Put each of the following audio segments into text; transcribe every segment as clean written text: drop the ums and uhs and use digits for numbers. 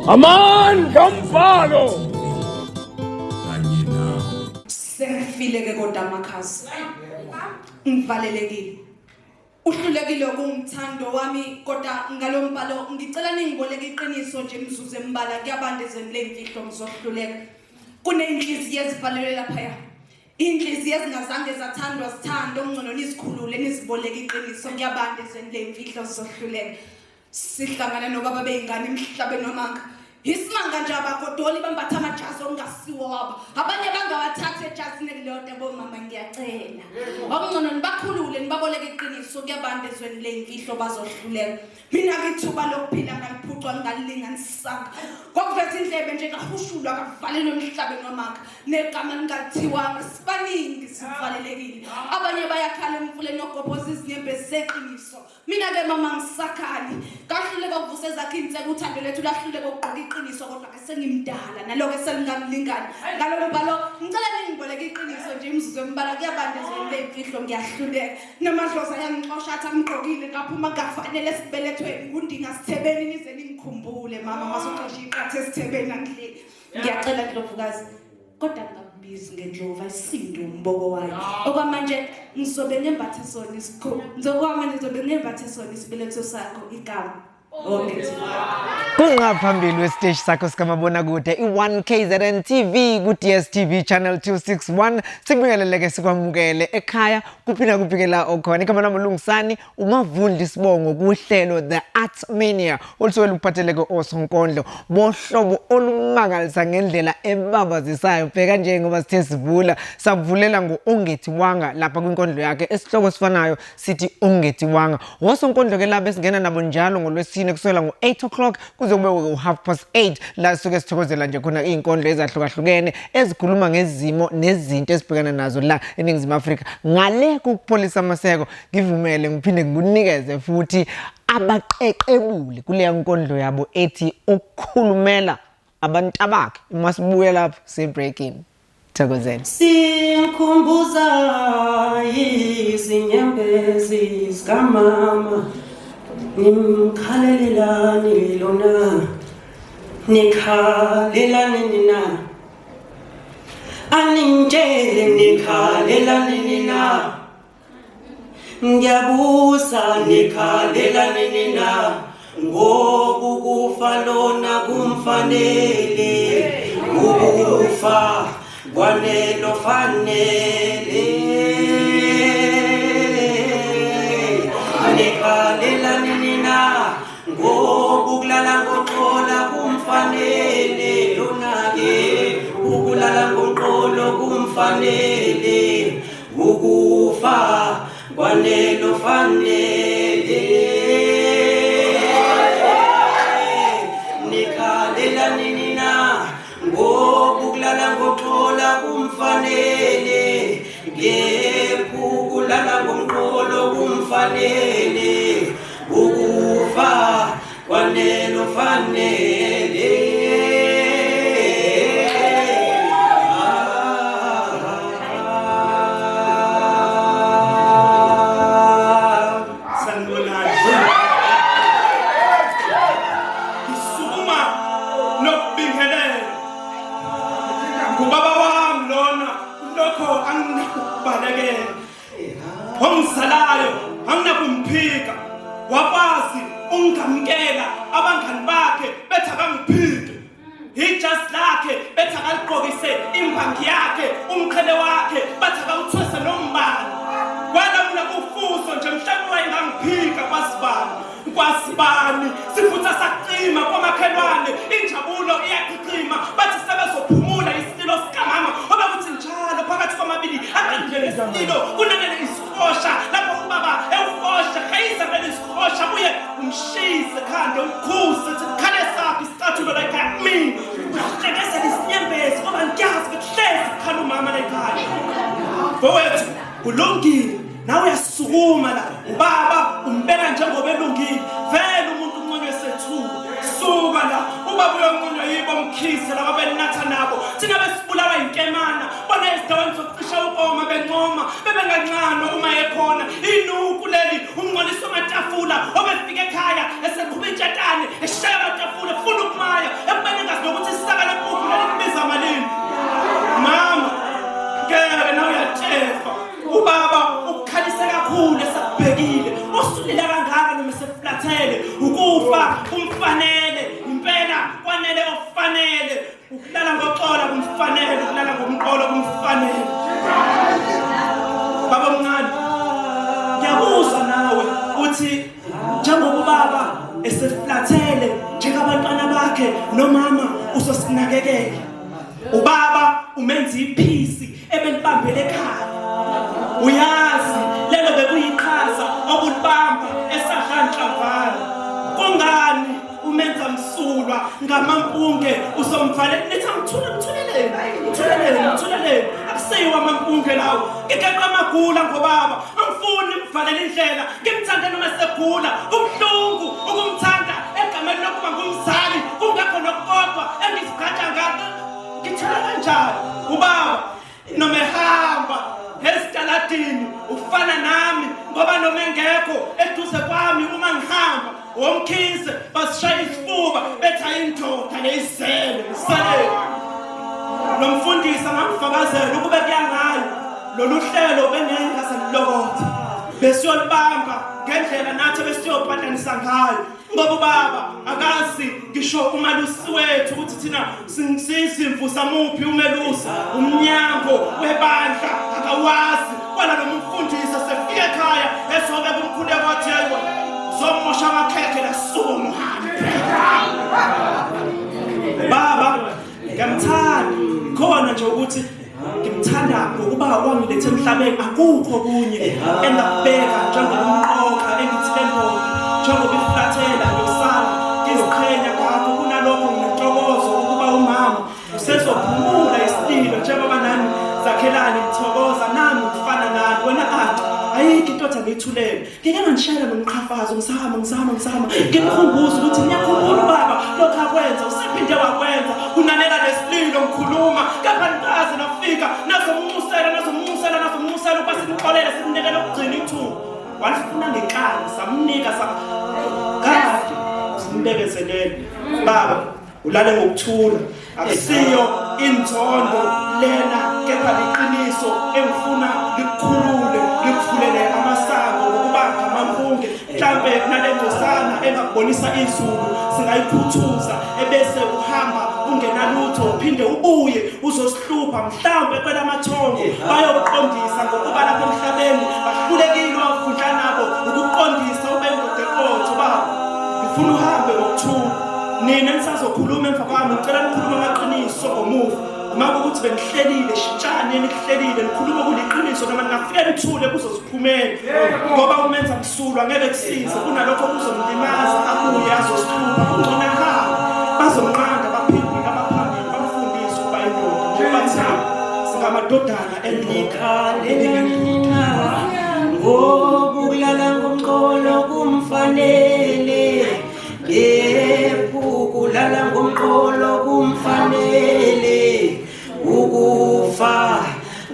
Amandla ombhalo kanye nawe. Sengifile ke kodwa amakhasi. Ngivalelekile. Uhlulekile kumthando wami kodwa ngalombhalo ngicela ningiboleke iqiniso nje imizuzu emibala kuyabandezeni lemfihlo ngizohluleka. Kunenhliziyo ezivalelwe lapha. Inhliziyo ezingazange zathandwa sithando ongcono nisikhulule nisiboleke iqiniso kuyabandezeni lemfihlo sizohluleka. Sihlangana nokaba beingane emhlabeni wamanga. Isimanga nje abagodoli bambatha amajazi ongasiwo wabo. Abanye bangawathatha ejazini elilodwa bomama ngiyacela. Okungcono nibakhulule nibaboleke iqiniso kuyabandezweni lemfihlo bazohluleka. Mina ngithuba lokuphila ngaliphucwa ngalilinganisanga. Kokuveza indlebe nje kahushulwa kavalelwe emhlabeni wamanga. Negama lingathiwanga sibaningi sivalelekile. Abanye bayakhala emfuleni ogobhoza izinyembezi zeqiniso. Mina ke mama ngisakhali. Kahluleka ukuvusa zakhe inseke uthando lethu lahluleka ukugqoka iqiniso kodwa ke sengimdala naloko eselingamlingani. Ngaloko balo ngicela ningiboleke iqiniso nje imizuzu emibala kuyabandezweni lemfihlo ngiyahluleka. Namadlozi ayangixosha athi angigqokile kaphuma kafanele sibelethweni kundinga sithebeni nize ningikhumbule mama masoxosha iqathe sithebeni angihleki. Ngiyacela Ndlovukazi kodwa ngikubizi ngendlova isinto umboko wayo. Okwamanje ngizobe ngembathe sona isikho. Ngizobe ngembathe sona isibeletho sakho igama. Kungaphambili wesiteshi sakho sikamabonakude i1KZN TV ku DSTV channel 261 sikubingeleleke sikwamukele ekhaya kuphina kuphikela okhona igama lami uLungisani uMavundla isibongo kuhlelo The Art Mania olusuke luphatheleke osonkondlo bohlobo olumangalisa ngendlela ebabazisayo bheka nje ngoba sithe sivula savulela ngoongetiwanga lapha kwinkondlo yakhe esihloko sifanayo sithi ongetiwanga osonkondlo ke laba esingena nabo njalo ngolwesine kusukela ngo8 o'clock kuze kube u8:30 la suke sithokozela nje khona izinkondlo ezahlukahlukene ezikhuluma ngezimo nezinto esibhekana nazo la eNingizimu Afrika ngale kupholisa amaseko ngivumele ngiphinde ngikunikeze futhi abaqeqebuli kule nkondlo yabo ethi ukukhulumela abantu abakhe uma sibuye lapha se-breaking thokozela simkhumbuza izinyembezi zikamama nimkhalelelani lona nikhalelani nina aningitshele nikhalelani nina ngiyabuza nikhalelani nina ngokufa lona kumfanele ukufa kwanelo fanele nikhalelani nina ngokulala ngoxola kumfanele lona-ke ukulala ngoxolo kumfanele ukufa kwanelo fanele nikhalelani nina ngokulala ngoxola kumfanele ngekukulala ngoxolo kumfanele ukufa kwanelo fanele sanibonani isukuma nokubingelela kubaba wami lona lokho anginakubalekela ongisalayo anginakumphika wakwazi ungamkela abangani bakhe bethi akangiphinde ijust lakhe bethi akaligqokise imbangi yakhe umqhele wakhe bathi akawuthwese nombala kwalamula ufuso nje mhlawumbe wayengangiphika kwasibani sifutha saqima kwamakhelwane injabulo iyaqhima bathi sebezophumula isilo sikamama obekuthi njalo phakathi kwamabili akangene isilo kunanele isikhosha lapho ubaba ewukhosha khayisa vele isikhosha buye umshise khande umkhuse sikhale saphi isicathulo like me uhlekese isinyembezi ngoba ngiyazi kuhlezi khala umama la ekhaya bowethu kulungile nawe uyasukuma la ubaba umbeka njengoba elungile vele umuntu unconywe sethu suka la ubaba uyonconywa yibo umkhisi laba benatha nabo thina besibulawa inkemana bona ezidaweni zokucisha ukoma bencoma bebengancane uma ekhona inuku leli ungcolisa amatafula obefika ekhaya eseqhuba intshatane eshaya amatafula funa ukumaya zakhe nomama usosinakekela. Ubaba umenza iphisi ebelibambele ekhaya. Uyazi lelo bekuyiqhaza okulibamba esahanhlamvana. Kungani umenza msulwa ngamampunge usomvalele nithi ngithulelele akusiyo amampunge lawo ngikeqa amagula ngobaba angifuni mvalele indlela ngimthande noma segula ubuhlungu ukumthanda egameni lokuba ngumzali kungakho nokukodwa engizigqaja ngakho ngithula kanjani ubaba noma ehamba esitaladini ufana nami ngoba noma engekho eduze kwami uma ngihamba womkhise basishaya isifuba bethi ayindoda leyizele isale nomfundisi ngamfakazela ukube kuyangayo lolu hlelo bengengaselilokotha besiyolibamba ngendlela nathi besiyobhadanisa ngayo ngoba ubaba akazi ngisho umalusi wethu ukuthi thina sizimvu samuphi umelusi umnyango webandla akawazi kwala nomfundisi sefika ekhaya esobe kumkhuleko wathi yaywa somosha amakhekhe lasumo baba ngiyamthanda khona nje ukuthi ngimthanda ngokuba wangilethe emhlabeni akukho kunye engakubeka njengomqoka engithile ndoda njengoba iflathela yosana ngiziqhenya ngakho kunalokho nginentokozo ukuba umama usezophumula isililo njengoba nami zakhelani ngithokoza nami ngifana nani wena athi ayikho into othi ngiyithulele ngeke ngishayela nomqhafazo ngizama ngimkhumbuza ukuthi ngiyakhumbula baba lokho akwenza usiphinde wakwenza kunanela lesililo ngikhuluma kabanikazi nafika nazomnxusela ukuba simxolele simnikele ukugcina ithuba walifuna ngenkani samnika kade simbekezelele baba ulale ngokuthula akusiyo inzondo lena kepha liqiniso engifuna likukhulule likuvulele amasango ngokuba ngamampunge mhlambe nalendosana engakubonisa izulu singayikhuthuza ebese uhamba ungenalutho uphinde ubuye uzosihlupha mhlambe kwelamathongo bayokuqondisa ngokuba lapha emhlabeni bahlulekile wafundla nabo ukuqondisa ubengodeqotho baba ngifuna uhambe ngokuthula nina nisazokhuluma emva kwami ngicela nikhulume amaqiniso ngomuva uma ukuthi bengihlelile shintshani nikuhlelile nikhuluma kuliqiniso noma ningafika nithule kuzosiphumela ngoba umenza msulwa ngeke kusize kunalokho kuzomlimaza abuye azosihlupha kungcona hamba bazomnqanda baphinde abaphambili bamfundise ukuba indoda njengoba thina singamadodana endikhale ngokulala ngomqolo kumfanele kulala ngomqolo kumfanele ukufa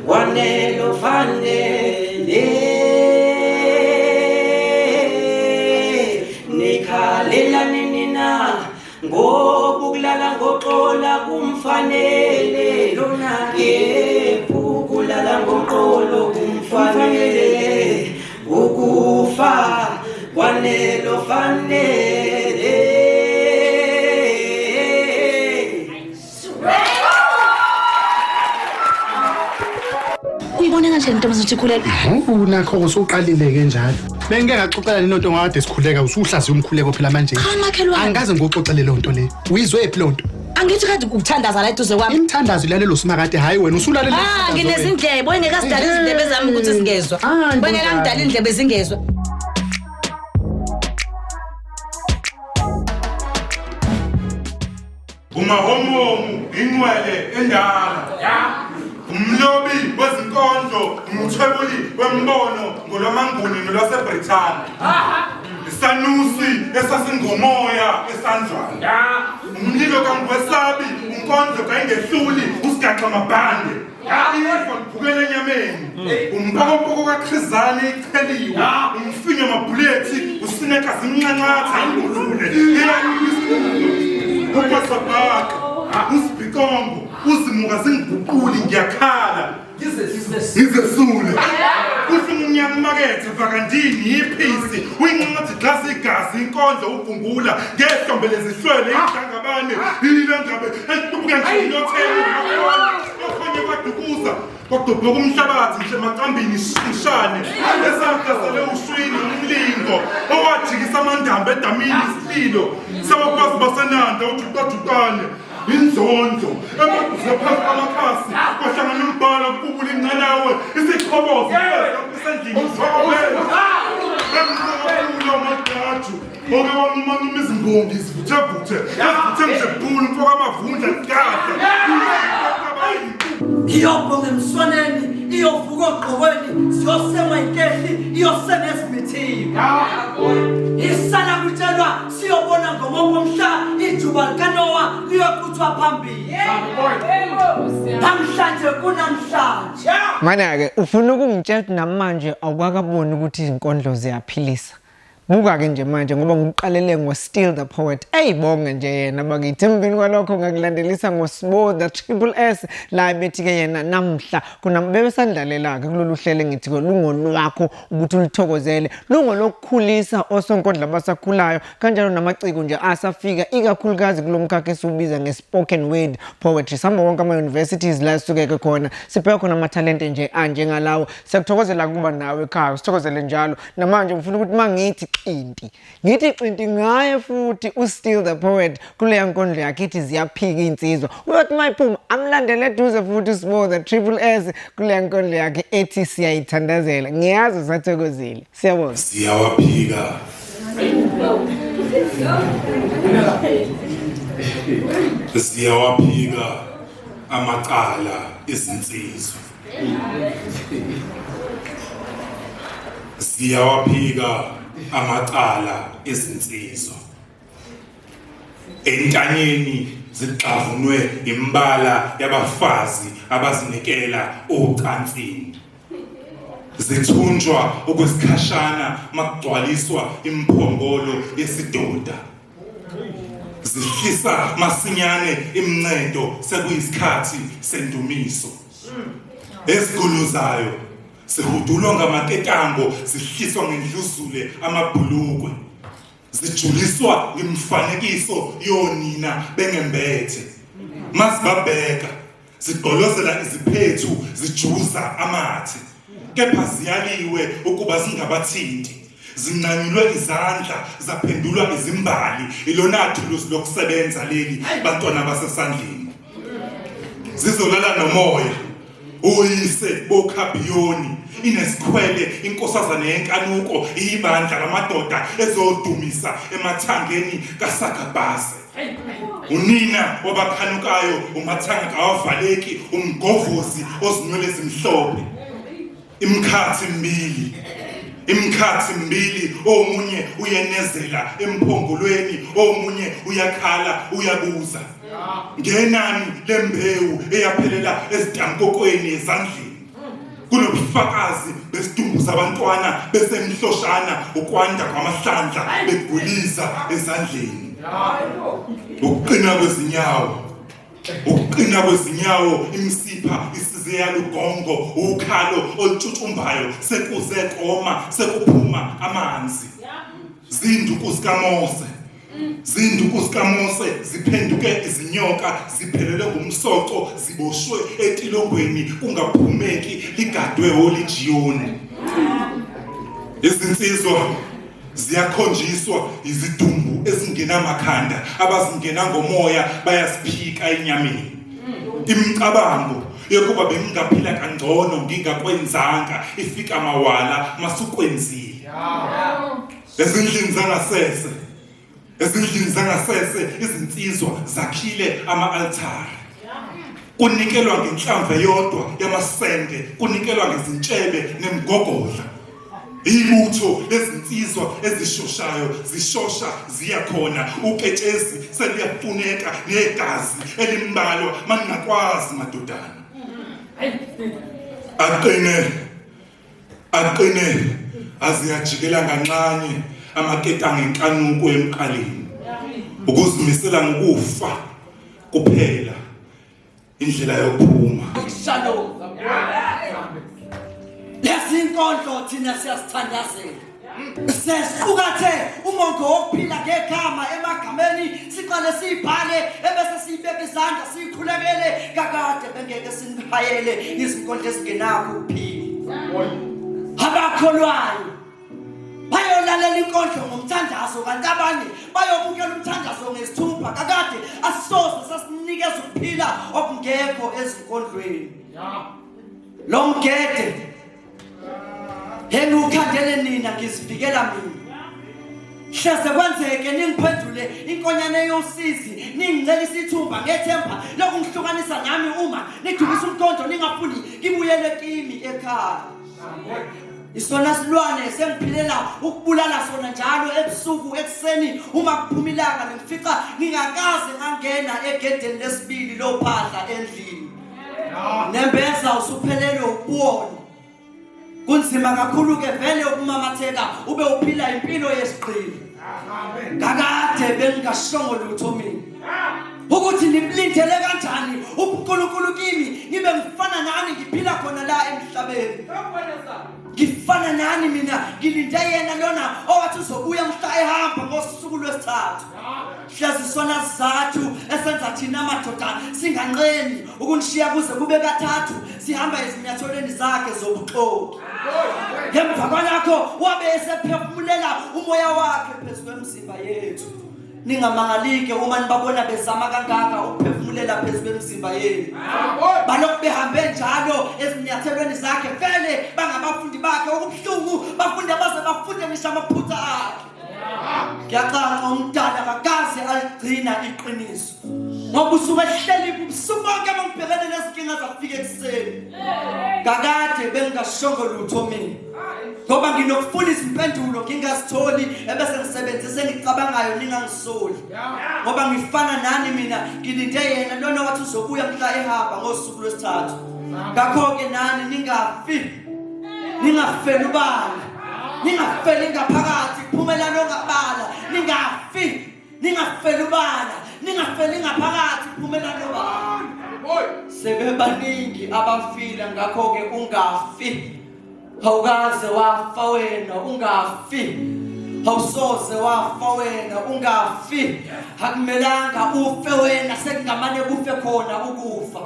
kwanelo fanele nikhalela nina ngokulala ngoqola kumfanele lona kulala ngomqolo kumfanele ukufa kwanelo fanele uyibona kanjani ntombi zokukhuleka unakho usuqalile ke njalo bengeke ngaxoxela lento ngade sikhuleka usuhlaziya umkhuleko phela manje angaze ngokuxoxele lonto le uyizwe ephi lonto angithi kade ukuthandaza la eduze kwami imthandazo ilalelo simakade hayi wena usulalela nginezindlebe wengekasidala izindlebe zami ukuthi zingezwa wengekangidala indlebe zingezwa umahomomu inqwele endala umlobi wezinkondlo umthwebuli wembono ngolwamanguni nolwaseBrithani isanusi esasingomoya esandlwana umlilo kangwesabi unkondlo kayingehluli usigaxa mabhande ifa liphukele enyameni umpokopoko kaKhrizani icheliwe umfinyo mabhulethi usineka zimncanqatha ingudlule ukwasabhaka usibhikombo uzimuka zingiguquli ngiyakhala ngizesule kuhlungu ngiyakumakethe vakandini yiphisi uyinqathi glasi igazi inkondlo ugumbula ngehlombe lezihlwele idangabane ilangabe eliqubuke nje ilothela okhonye kwadukuza kwadobhoka umhlabathi nje macambini ishishane esakazele ushwini umlilo isiko owajikisa amandambe edamini isilo sabafazi basenanda ujuqajuqane inzonzo emaduze phansi kwamakhasi kwahlangana umbhala kubula incanawe isiqhobozi esendlini isokobela emqokaphula amagaju oke wanqumana izimbongi zivuthe nje bhulu mfoka amavundla kade iyobhonga emswaneni iyovuka ogqokweni siyosema inkehli iyosema esimithiyo isala kutshelwa siyobona ngomomomhla ijuba likanowa liyoquthwa phambili namhlanje kunamhlanje Mana-ke ufuna ukungitshela ukuthi namanje awukakaboni ukuthi izinkondlo ziyaphilisa. Buka-ke nje manje ngoba ngikuqalele ngo-Still the Poet. Eyibonge nje yena bakithi. Emveni kwalokho ngakulandelisa ngo-Sbo the Triple S la bethi-ke yena namhla bebesandlalela-ke kulolu hlelo engithi lungolwakho ukuthi ulithokozele. Lungolokukhulisa osonkondla abasakhulayo kanjalo namaciko nje asafika ikakhulukazi kulomkhakha esiwubiza nge-spoken word poetry. Sihamba wonke ama-universities la sisukeke khona. Sibheka khona amathalente nje anjengalawo. Siyakuthokozela kuba nawe ekhaya. Sithokozele njalo. Namanje ngifuna ukuthi mangithi ngithi xinti ngaye futhi uStill the Poet kuleya nkondlo yakhe ithi ziyaphika insizwa. Uyothi mayiphuma amlandele eduze futhi uSbo the Triple S kuleya nkondlo yakhe ethi siyayithandazela. Ngiyazi usathokozile. Siyabonga. Siyawaphika. Siyawaphika amacala ezinsizwa. Siyawaphika amacala ezinsizwa. Entanyeni zixavunwe imbala yabafazi abazinikela ocansini. Zithunjwa okwesikhashana makugcwaliswa imphongolo yesidoda. Zihlisa masinyane imncedo sekuyisikhathi sendumiso. Esiguluzayo sihudulwa ngamaketango zihliswa ngendluzule amabhulukwe. Zijuliswa ngemifanekiso yonina bengembethe. Masibabheka zigqolozela iziphethu zijuza amathe. Kepha ziyaliwe ukuba zingabathinti. Zinqanyulwe izandla zaphendulwa izimbali ilona thuluzi lokusebenza leli bantwana basesandleni. Zizolala nomoya uyise bokhabiyoni inesikhwele inkosazana yenkanuko ibandla lamadoda ezodumisa emathangeni kaSagabase. Unina wabakhanukayo umathanga kawavaleki umgovozi ozinwele zimhlophe. Imkhathi mbili omunye uyenezela emphongolweni omunye uyakhala uyabuza. Ngenani lembewu eyaphelela ezitankokweni ezandleni. Kunobufakazi besidumbu sabantwana besemhloshana ukwanda kwamahlandla beguliza ezandleni. Ukuqina kwezinyawo imisipha isize yalugongo ukhalo olutshutshumbayo sekuze koma sekuphuma amanzi. Zinduku zikaMose ziphenduke izinyoka ziphelele ngumsoco ziboshwe etilongweni kungaphumeki ligadwe olijiyoni. Izinsizwa ziyakhonjiswa izidumbu ezingenamakhanda abazingena ngomoya bayasiphika enyameni. Imicabango yokuba bengingaphila kangcono ngingakwenzanga ifika mawala masukwenzile. Ezindlini zangasese izinsizwa zakhile ama-altari. Kunikelwa ngenhlamvu yodwa yamasende, kunikelwa ngezintshebe nemigogodla. Ibutho lezinsizwa ezishoshayo zishosha ziyakhona uketshezi seliyafuneka negazi elimbalwa maningakwazi madodana. Aqine aziyajikela kancane amaketanga enkanuko emqaleni. Ukuzimisela ngokufa kuphela indlela yokuphuma. Lesinkondlo thina siyasithandazela. Sesiqukathe umongo wokuphila ngekhama emagameni siqale sibhale ebese sibeka izandla sikhulekele kakade bengeke sinihayele izinkondlo ezingenakho ukuphila. Abakholwayo bayolalela inkondlo ngomthandazo kanti abanye bayobukela umthandazo ngesithupha kakade asisoze sasinikeza ukuphila okungekho ezinkondlweni lo mgede ukhandele nina ngizivikela mina hleze kwenzeke ningiphendule inkonyane yosizi ningicela isithumba ngethemba lokungihlukanisa nami uma nidumisa umkhonto ningafuni ngibuyele kimi ekhaya isona silwane sengiphilela ukubulala sona njalo ebusuku ekseni uma kuphuma ilanga ngifica ngingakaze ngangena egedeni lesibili lophahla endlini nembeza usuphelele ukubona kunzima kakhulu ke vele ukumamatheka ube uphila impilo yesiqili kakade bengingashongo lutho mina ukuthi nibulindele kanjani uNkulunkulu kimi ngibe ngifana nani ngiphila khona la emhlabeni ngifana nani mina ngilinde yena lona owathi uzobuya mhla ehamba ngosuku lwesithathu hlazi sona sizathu esenza thina amadoda singanqeni ukunishiya kuze kube kathathu sihamba ezinyatholweni zakhe zobuxoki ngemva kwalakho wabe esephefumulela umoya wakhe phezulu kwemizimba yethu ningamangalike uma nibabona bezama kangaka ukuphefumulela phezulu kwemizimba yenu balokhu behambe njalo ezinyathelweni zakhe vele bangabafundi bakhe okubuhlungu bafunde baze bafunde ngisho amaphutha akhe ngiyaqala umntana akakaze aligcina iqiniso ngoba usuke ehleli ubusuku bonke bangibhekene nezinkinga zafika ekseni kakade bengingashongo lutho mina ngoba nginokufuna izimpendulo ngingazitholi ebese ngisebenzise engicabangayo ningangisoli ngoba ngifana nani mina ngilinde yena lona wathi uzobuya mhla ehamba ngosuku lwesithathu ngakho ke nani ningafeli ubala ningafeli ngaphakathi kuphumela nongabala ningafeli ubala ningafeli ngaphakathi kuphumela nobala sebebaningi abafila ngakho ke ungafi awukaze wafa wena ungafi awusoze wafa wena ungafi akumelanga ufe wena sekungamane kufe khona ukufa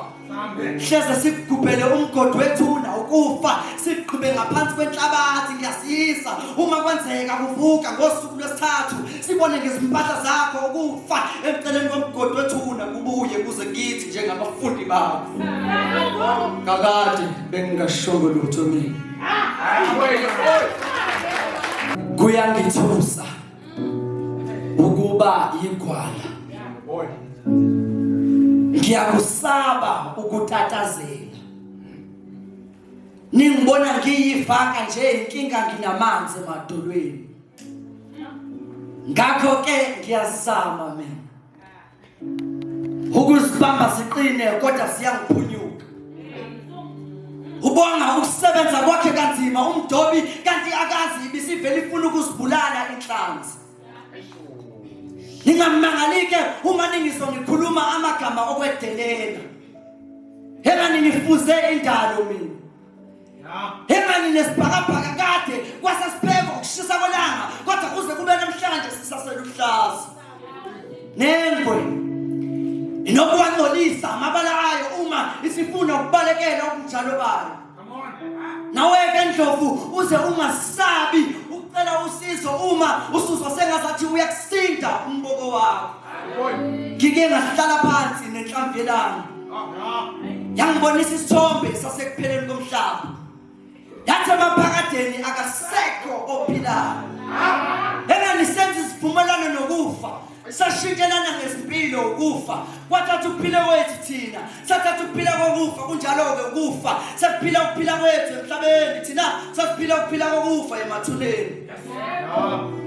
hleze sikugubhele umgodi wethuna ukufa siqhube ngaphansi kwenhlabathi ngiyasisa uma kwenzeka kuvuka ngosuku lwesithathu sibone ngezimpahla zakho ukufa emceleni komgodi wethuna kubuye kuze kithi njengabafundi bakho kakade bengingashongo lutho mina kuyangithusa ukuba igwala ngiyakusaba ukutatazela ningibona ngiyivaka nje inkinga nginamanzi emadolweni ngakho ke ngiyazama mina ukuzibamba siqine kodwa siyangiphunyuka ubonga ukusebenza kwakhe kanzima umdobi kanti akazi ibisivela ifuna ukuzibulala inhlanzi ningamangalike uma ningizwa ngikhuluma amagama okwedelela hengani nifuze indalo mina hengani nesibhakabhaka kade kwasesipheko ukushisa kwelanga kodwa kuze kube namhlanje sisasela uhlaza nengwe inokuwangcolisa amabala ayo uma isifuna ukubalekela ubunjalo bayo naweke Ndlovu uze ungasabi ucela usizo uma usuzwa sengazathi uyakusinda umboko wakho ngike ngahlala phansi nenhlamvu yelanga yangibonisa isithombe sasekupheleni komhlaba yathi amaphakadeni akasekho ophilayo enganisenza isivumelwano nokufa sashintshelana ngezimpilo ukufa kwathatha ukuphila kwethu thina sathatha ukuphila kokufa kunjalo-ke ukufa sekuphila ukuphila kwethu emhlabeni thina sasiphila ukuphila kokufa emathuneni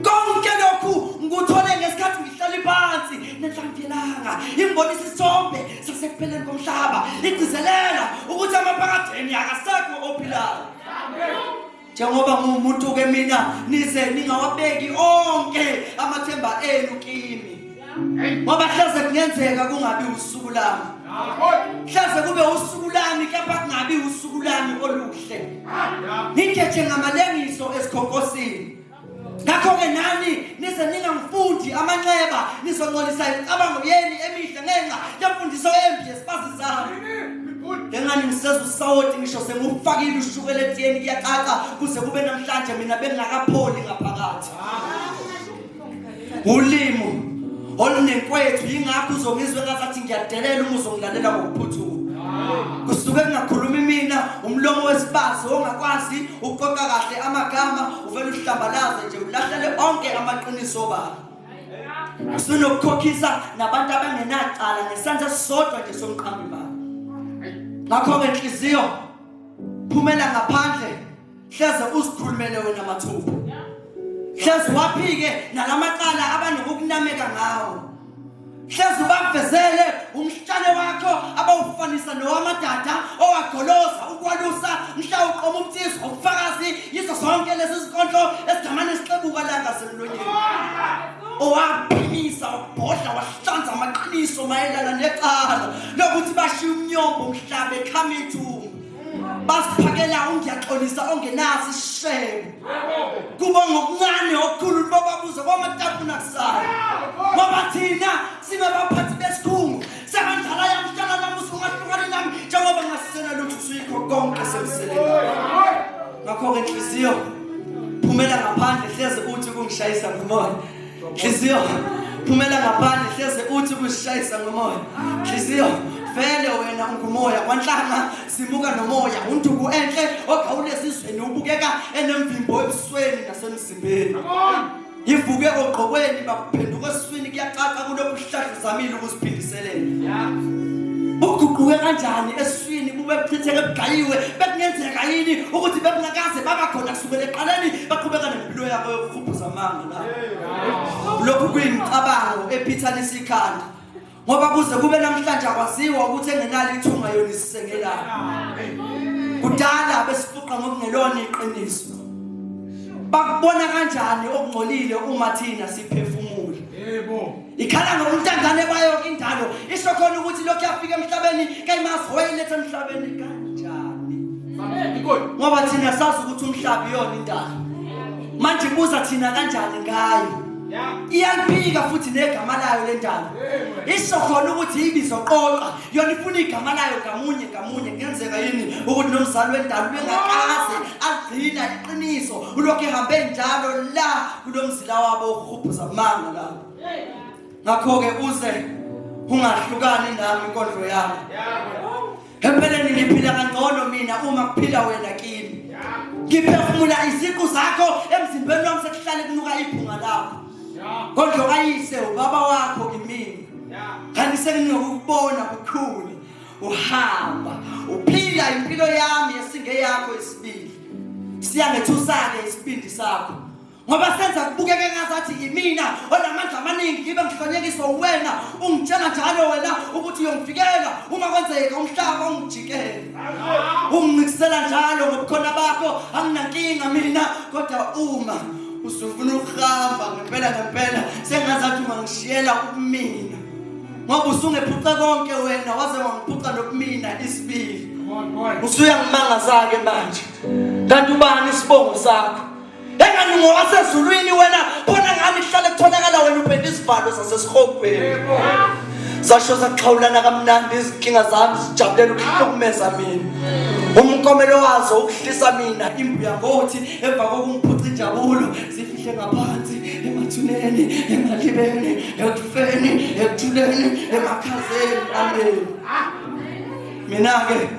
konke lokhu ngikuthole ngesikhathi ngihlala phansi nenhlamvu yelanga ingibonisa isithombe sasekupheleni komhlaba igcizelela ukuthi amaphakadeni akasekho ophilayo njengoba ngumuntu ke mina nize ningawabeki onke amathemba enu kimi ngoba hlaze kungenzeka kungabi usuku lami hlaze kube usuku lami kepha kungabi usuku lami oluhle ngikhethe ngamalengiso esikhonkosini ngakho ke nani nize ningangifundi amanxeba nizongcolisa imicabango yeni emihle ngenxa yemfundiso embi yesifazi zami sengani ngiseza usawoti ngisho sengufakile ushukela etiyeni kuyacaca kuze kube namhlanje mina bengakapholi ngaphakathi. Ulimo olunekwethu yingakho uzongizwe ngathi ngiyadelela uma uzongilalela ngokuphuthuma. Kusuke kungakhulumi mina umlomo wesibazi ongakwazi ukuqoqa kahle amagama uvela uhlambalaze nje ulahlele onke amaqiniso baba. Usunokukhokhisa nabantu abangenacala ngesandla sodwa nje somqambi baba. Ngakho ke inhliziyo phumela ngaphandle hleze usikhulumele wena mathupha. Hleze waphike nalamaqala abanokunameka ngawo. Hleze ubavezele umhlale wakho abawufanisa nowamadada owagoloza ukwalusa mhla uqoma umthizo ubufakazi yizo zonke lezi zinkondlo esidamane sixebuka la ngasemlonyeni. Owaphimisa ubhodla wahlanza amaqiniso mayelana necala lokuthi bashiya umnyombo umhlaba eKhamithu. Basiphakela ungiyaxolisa ongenazi isishebo. Kuba ngokuncane okukhulu bobabuza kwamatapu nakusala. Ngoba thina singabaphathi besikhungu sebandlala yamhlala namusa ungahlukani nami njengoba ngasisena lutho suyikho konke semsebenzi. Ngakho ke inhliziyo phumela ngaphandle hleze uthi kungishayisa ngomoya. Inhliziyo phumela ngaphandle hleze uthi kungishayisa ngomoya. Inhliziyo vele wena ungumoya kwanhlanga simuka nomoya unduku enhle ogawulesizweni ubukeka enemvimbo ebusweni nasemzimbeni. Ivuke ogqokweni bakuphenduka eswini kuyacaca kulobuhlahla zamile ukuziphindiselela. Uguquke kanjani eswini bube buchitheke bugayiwe bekungenzeka yini ukuthi bekungakaze babakhona kusukela eqaleni baqhubeka nempilo yabo yokukhuphuza amanga la. Lokhu kuyimicabango ephithanisa ikhanda. Ngoba kuze kube namhlanje akwaziwa ukuthi engenalo ithunga yona isengelayo. Kudala besifuqa ngokungelona iqiniso. Bakubona kanjani okungcolile uma thina siphefumula? Yebo. Ikhala ngokuntangane bayo indalo isho khona ukuthi lokho yafika emhlabeni kayimazi wayiletha emhlabeni kanjani. Ngoba thina sazi ukuthi umhlaba iyona indalo. Manje buza thina kanjani ngayo? Iyaliphika futhi negama layo lendalo. Isho khona ukuthi ibizo qoqa yona ifuna igama layo ngamunye kungenzeka yini ukuthi nomzali wendalo bengakaze agcina iqiniso ulokho ehambe njalo la kulomzila wabo ukukhuphuza amanga la. Ngakho ke uze ungahlukani nami inkondlo yami. Empeleni ngiphila kangcono mina uma kuphila wena kimi. Ngiphefumula iziqu zakho emzimbeni wami sekuhlale kunuka iphunga lakho. Kodwa kayise ubaba wakho kimi. Kanti senginokubona bukhulu. Uhamba uphila impilo yami esinge yakho isibili. Siyangethusa-ke isibindi sakho. Ngoba senza kubukeke ngazathi yimina onamandla amaningi ngibe ngihlonyekiswa uwena ungitshela njalo wena ukuthi uyongifikela uma kwenzeka umhlaba ungijikela. Unginikisela njalo ngobukhona bakho anginankinga mina kodwa uma usufuna ukuhamba ngempela sengazathi ungangishiyela ubumina. Ngoba usungephuca konke wena waze wangiphuca nobumina isibili. Usuyangimangaza-ke manje. Kanti ubani isibongo sakho? Engani ngowasezulwini wena bona ngani kuhlale kutholakala wena uphethe isivalo sasesihogweni. Zasho zaxhawulana kamnandi izinkinga zami zijabulela ukuhlukumeza mina. Umkomelo wazo ukuhlisa mina imbuya ngothi emva kokungiphuca injabulo sifihle ngaphansi emathuneni emalibeni ekufeni ekuthuleni emakhazeni amen. Mina ke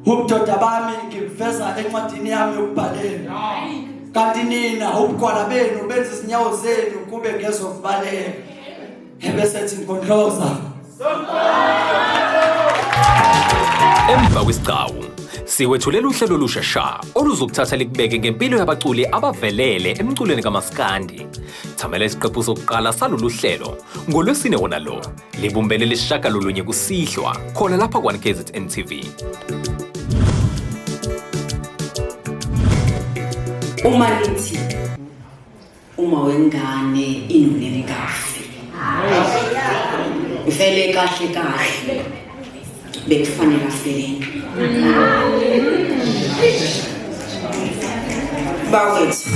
ubudoda bami ngiveza encwadini yami yokubhalela. Kanti nina ubugwala benu benza izinyawo zenu kube ngezokubalela. Ebese sithi ngondloza. Emva kwesigcawu siwethulela uhlelo olusha oluzokuthatha likubeke ngempilo yabaculi abavelele emculweni kaMaskandi. Thamela isiqephu sokuqala salolu hlelo ngoLwesine wona lo libumbele lesishagalolunye kusihlwa khona lapha kwa-KZN TV. Uma lithi uma wengane inonele kahle. Vele kahle bekufanele afeleni. Bawethu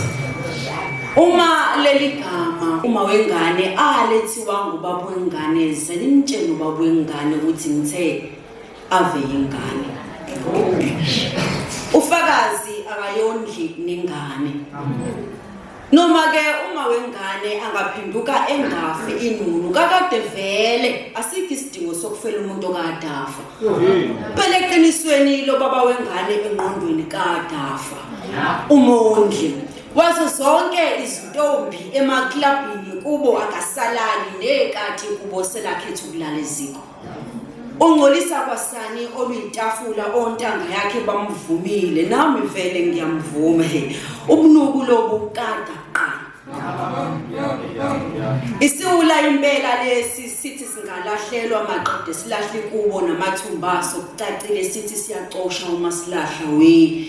uma leli gama uma wengane alethiwa ngubaba wengane selimtshela ubaba wengane ukuthi ngithe ave ingane. Ufakazi akayondli nengane. Noma ke uma wengane angaphenduka engafi inunu kakade vele asikho isidingo sokufela umuntu okadafa. Phela eqinisweni lo baba wengane engqondweni kadafa. Umondli wazo zonke izintombi emaklabini kubo akasalali nekati kubo selakhetha ukulala eziko. Ungcolisa kwasani oluyitafula ontanga yakhe bamvumile nami vele ngiyamvuma ubunuku lobu kada qa. Isiwula impela lesi sithi singalahlelwa maqede silahle kubo namathumbaso kucacile sithi siyacosha uma silahla we.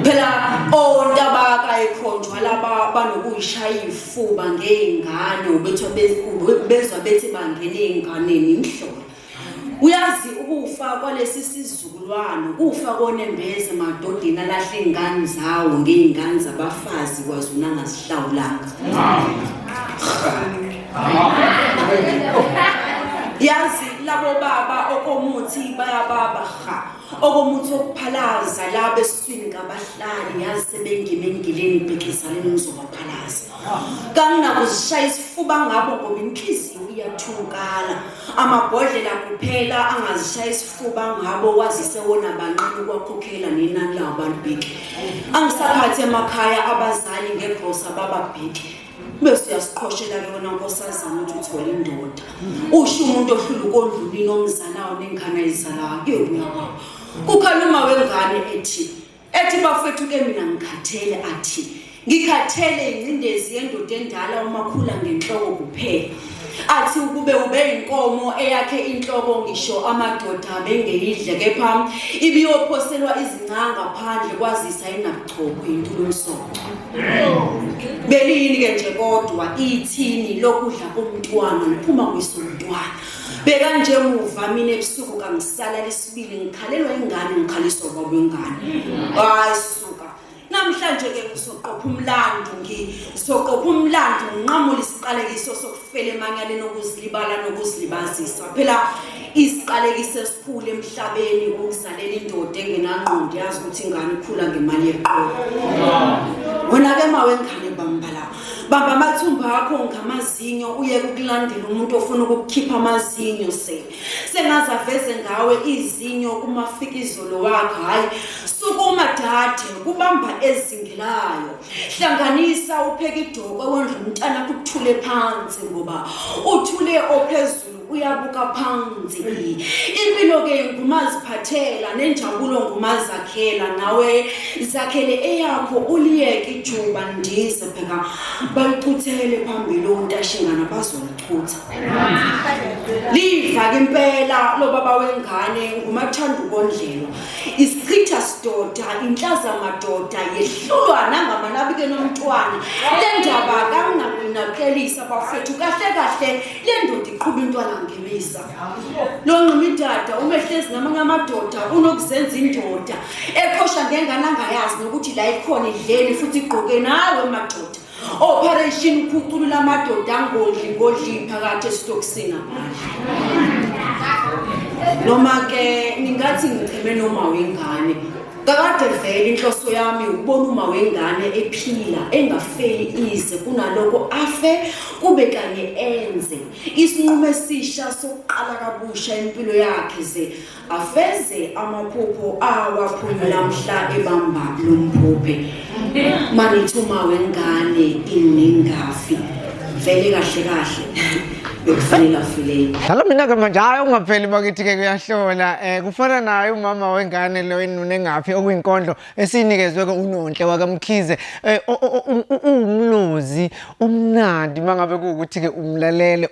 Phela ondabaka ekhonjwa laba banokuyishaya ifuba ngeingane ubethu bezwa bethi bangene einganeni imhlola. Uyazi ukufa kwalesi sizukulwane kufa konembeze emadodeni alahle ingane zawo ngeingane zabafazi kwazuna ngasihlawulanga. Yazi labo baba okomuthi bayababa ha okomuthi okuphalaza laba eswini ngabahlali yazi sebengime engileni ibhekizaleni ngizobaphalaza. Kanginakuzishaya isifuba ngabo ngoba inhliziyo iyathukala. Amabhodlela kuphela angazishaya isifuba ngabo wazise wona banqini kwakhokhela nenani labantu bheki. Angisaphathi emakhaya abazali ngegrosa bababheki. Bese uyasiqhoshela ke wona nkosazana ukuthi uthole indoda. Usho umuntu ohlula ukondlulini omzalayo nengane ayizalayo kuyobuya kwawo. Kukhaluma wengane ethi bafethu ke mina ngikhathele athi ngikhathele ingcindezi yendoda endala umakhula ngenhloko kuphela. Athi ukube ube inkomo eyakhe inhloko ngisho amadoda bengeyidle kepha ibiyophoselwa izincanga phandle kwazisa inabuchopho intulumsonto. Belini ke nje kodwa ithini lokudla komntwana liphuma kwisomntwana. Beka nje muva mina ebusuku kangisala lesibili ngikhalelwa ingane ngikhaliswa babengane. Hayi suka. Namhlanje ke ngisoqopha umlando nginqamula isiqalekiso sokufela emanyaleni okuzilibala nokuzilibazisa. Phela isiqalekiso esikhulu emhlabeni ukuzalela indoda engenangqondo yazi ukuthi ingane ikhula ngemali yeqolo. Wona ke mawengane bambala bamba amathumba akho ngamazinyo uye ukulandela umuntu ofuna ukukhipha amazinyo sengaza veze ngawe izinyo kumafikizolo wakho hayi sukuma dade kubamba ezingelayo hlanganisa upheka idoko wondla umntana kuthule phansi ngoba uthule ophezulu uyabuka phansi. Impilo ke ngumaziphathela nenjabulo ngumazakhela nawe zakhele eyakho uliyeke ijuba ndize pheka bayicuthele phambili ontashingana bazolichutha. Liva ke impela lo baba wengane ngumathanda ukondlelwa isichitha sidoda inhlaza madoda yehlulwa nangamanabike nomntwana. Le ndaba kanginaqinakelisa bafethu kahle le ndoda iqhuba intwana ngemisa. Lo nqumidada umehlezi namanye amadoda unokuzenza indoda eqhosha ngengane angayazi nokuthi la ikhona idleni futhi igqoke nawe madoda. Operation ukhuculula amadoda ngodli phakathi esitokisini aphandle. Noma ke ningathi ngicheme noma wengane. Kakade vele inhloso yami ukubona uma wengane ephila engafeli ize kunaloko afe kube kanye enze isinqumo esisha sokuqala kabusha impilo yakhe ze afeze amaphupho awaphunyula namhla ebamba lomphuphe. Manithuma wengane inengafi vele kahle bekufanele afile. Dala mina ke manje hayi ungapheli bakithi ke kuyahlola kufana naye umama wengane lo enune ngaphi okuyinkondlo esinikezwe ke uNonhle wakamkhize umlozi umnandi mangabe kuukuthi ke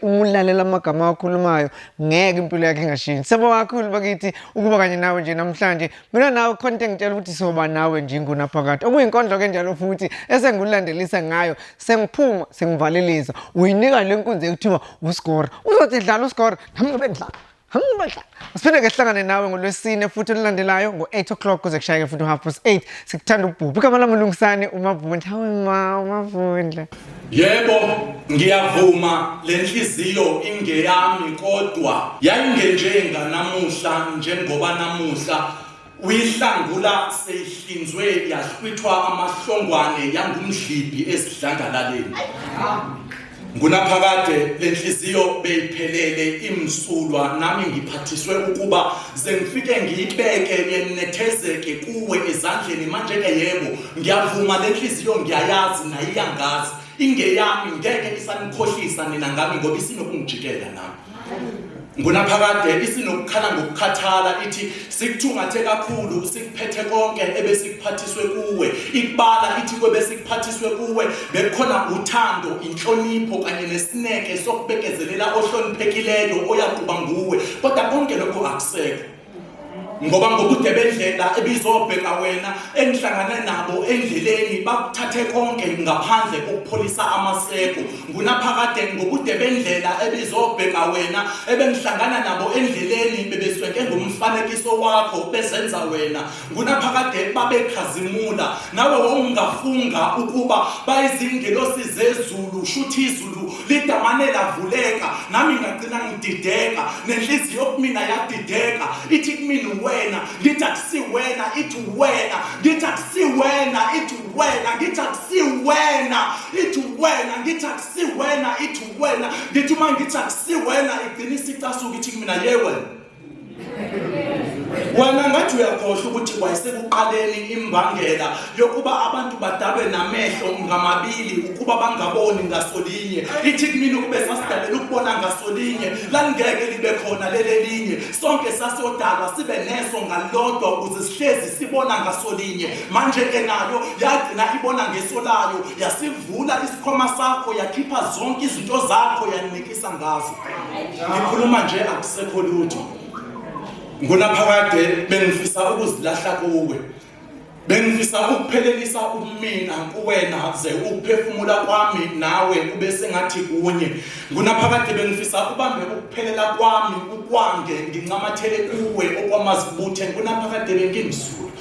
umlalela amagama akhulumayo ngeke impilo yakhe ingashintsha. Sabo kakhulu bakithi ukuba kanye nawe nje namhlanje mina nawe content ngitshela ukuthi soba nawe nje ingunaphakade okuyinkondlo ke njalo futhi esengulandelisa ngayo sengiphuma sengivalelisa uyinika lenkunzi ekuthiwa uScore uzothi dlala uScore nami ngibe ngidlala Siphinde kehlangane nawe ngolwesine futhi olulandelayo ngo-8 o'clock kuze kushayeke futhi 8:30. Sikuthanda ukubhubha. Igama lami uLungisani uMavundla. Hawe uMavundla. Yebo, ngiyavuma lenhliziyo ingeyami kodwa yayingenjenga namuhla njengoba namuhla uyihlangula seyihlinzwe yahlwithwa amahlongwane yangumdlibi esidlangalaleni. Ngunaphakade lenhliziyo beyiphelele imsulwa nami ngiphathiswe ukuba zengifike ngiyibeke yenethezeke kuwe ezandleni manje ke yebo ngiyavuma lenhliziyo ngiyayazi nayiyangazi ingeyami ngeke isanikhohlisa nina ngami ngoba isinokungijikela nami. Ngunaphakade isinokukhala ngokukhathala ithi sikuthungathe kakhulu sikuphethe konke ebesikuphathiswe kuwe ikubala ithi kwebe sikuphathiswe kuwe bekhona uthando inhlonipho kanye nesineke sokubekezelela ohloniphekileyo oyakuba nguwe kodwa konke lokho akusekho ngoba ngobude bendlela ebizobheka wena engihlangane nabo endleleni bakuthathe konke ngaphandle kokupholisa amaseko. Ngunaphakade ngobude bendlela ebizobheka wena ebengihlangana nabo endleleni bebesweke ngomfanekiso wakho bezenza wena. Ngunaphakade babekhazimula nawe wongafunga ukuba bayizingelosi zezulu shuthi izulu lidamane lavuleka nami ngagcina ngidideka nenhliziyo kumina yadideka ithi kumina wena ngithi akusiwena ithi wena ngithi akusiwena ithi wena ngithi akusiwena ithi wena ngithi akusiwena ithi wena ngithi uma ngithi akusiwena igcina isicasuka ithi mina yewe wena ngathi uyakhohlwa ukuthi kwayesekuqaleni imbangela yokuba abantu badabe namehlo ngamabili ukuba bangaboni ngasolinye ithi kumina ukube sasidalela ukubona ngasolinye langeke libe khona lele linye sonke sasodalwa sibe neso ngalodwa ukuze sihlezi sibona ngasolinye manje ke nayo yagcina ibona ngesolayo yasivula isikhoma sakho yakhipha zonke izinto zakho yanikisa ngazo. Ngikhuluma nje akusekho lutho. Ngunaphakade bengifisa ukuzilahla kuwe bengifisa ukuphelelisa umina kuwena ze ukuphefumula kwami nawe kube sengathi kunye. Ngunaphakade bengifisa ubambe ukuphelela kwami ukwange ngincamathele kuwe okwamazibuthe. Ngunaphakade bengimsulwa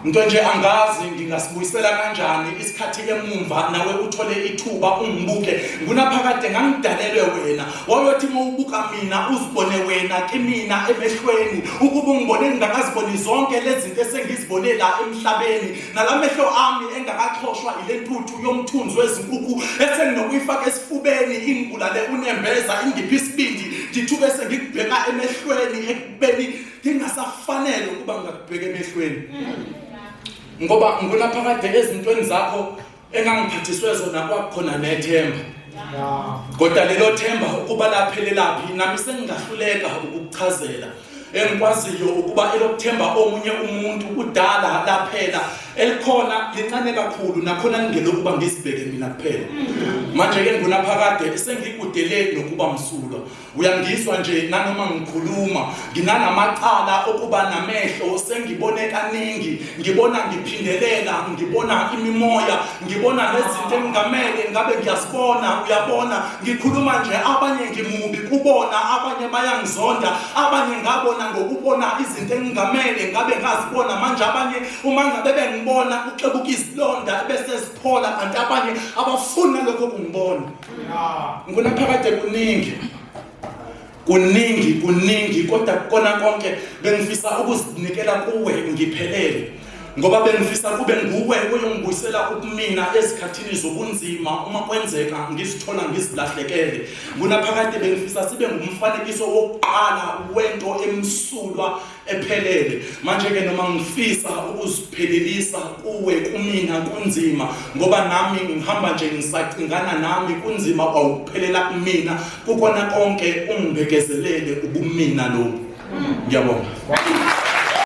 nto nje angazi ngingasibuyisela kanjani isikhathi emumva nawe uthole ithuba ungibuke. Ngunaphakade ngangidalelwe wena wayothi mawubuka mina uzibone wena kimina emehlweni ukuba ungibone ngingakaziboni zonke lezi zinto esengizibone la emhlabeni nalamehlo ami engakaqhoshwa ile ntuthu yomthunzi wezinkukhu esenginokuyifaka esifubeni ingibulale unembeza ingiphi isibindi ngithuke sengikubheka emehlweni ekubeni ngingasafanele ukuba ngakubheka emehlweni ngoba ngunaphakade ezintweni zakho engangiphathiswe zona kwakhona nethemba kodwa lelo themba ukuba laphelelaphi nami sengingahluleka ukukuchazela. Engikwaziyo ukuba elokuthemba omunye umuntu udala laphela elikhona lincane kakhulu nakhona ngingelokuba ngisibheke mina kuphela. Manje ke ngunaphakade sengikudeleni nokuba msulwa uyangizwa nje nanoma ngikhuluma nginanamacala okuba namehlo sengibone kaningi ngibona ngiphindelela ngibona imimoya ngibona lezinto engamele ngabe ngiyasibona uyabona ngikhuluma nje abanye ngimubi kubona abanye bayangizonda abanye ngabona ngokubona izinto engamele ngabe ngazibona manje abanye uma ngabe bengibona uxebuka izilonda bese siphola kanti abanye abafuna lokho kungibona. Ngunaphakade kuningi kodwa kona konke bengifisa ukuzinikela kuwe ngiphelele ngoba bengifisa kube nguwe oyongibuyisela ukumina ezikhathini zobunzima uma kwenzeka ngizithola ngizilahlekele. Ngunaphakade bengifisa sibe ngumfanekiso wokuqala wento emsulwa ephelele. Manje ke noma ngifisa ukuziphelelisa kuwe kumina kunzima ngoba nami ngihamba nje ngisacingana nami kunzima kwawuphelela kumina kukona konke ungibekezelele ubumina lo. Ngiyabonga.